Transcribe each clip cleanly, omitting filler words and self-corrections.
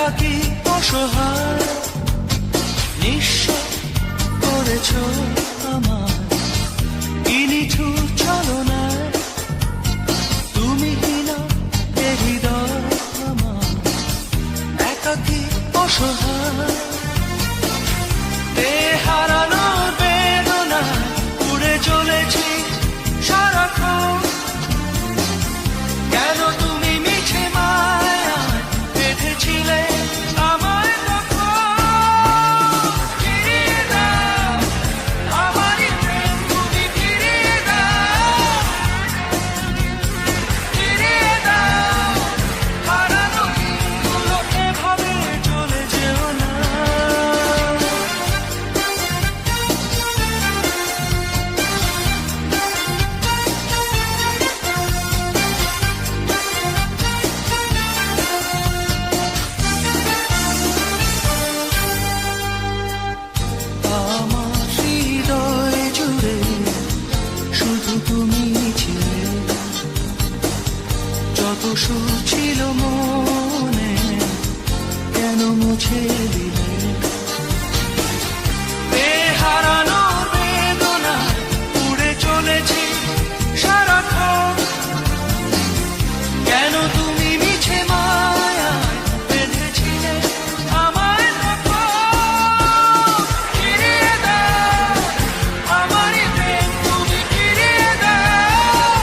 একাকী অসহায় নিঃস্ব করেছ আমার কি নিঠুর ছলনায় তুমি হীনা এ হৃদয় আমার একাকী অসহায় হারানোর বেদনায় উড়ে চলেছি সারাক্ষণ কেন তুমি মিছে মায়ায় বেঁধেছিলে আমায় তখন ফিরিয়ে দাও আমারই প্রেম তুমি ফিরিয়ে দাও হারানো দিনগুলো এভাবে চলে যেও না যত সুর ছিল মনে কেন মুছে দিলে হারানোর বেদনায় উড়ে চলেছি সারাক্ষণ কেন তুমি মিছে মায়ায় বেঁধেছিলে আমায় তখন ফিরিয়ে দাও আমারই প্রেম তুমি ফিরিয়ে দাও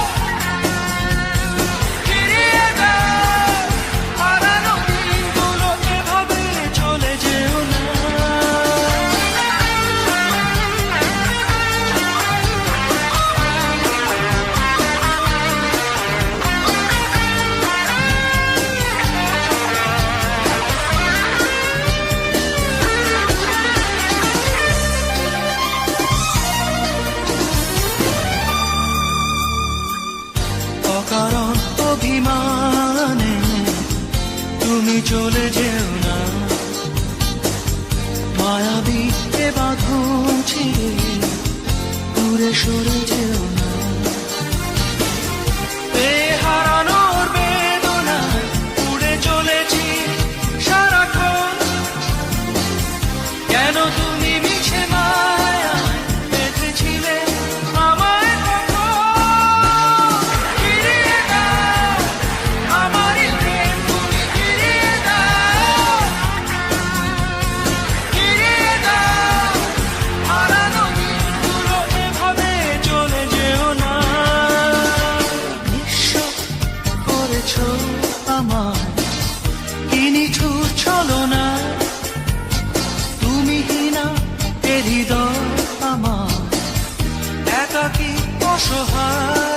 হারানো দিনগুলো এভাবে চলে যেও না অকারণ অভিমানে তুমি চলে যেও না মায়াবী এ বাঁধন ছিঁড়ে দূরে সরে যেও না হারানোর বেদনায় উড়ে চলেছি সারাক্ষণ কেন তুমি মিছে মায়ায় বেঁধেছিলে আমায় তখন ফিরিয়ে দাও আমারই প্রেম তুমি ফিরিয়ে দাও হারানো দিনগুলো এভাবে চলে যেও না নিঃস্ব করেছ আমায় কি নিঠুর ছলনায় তুমি হীনা এ হৃদয় আমার একাকী অসহায়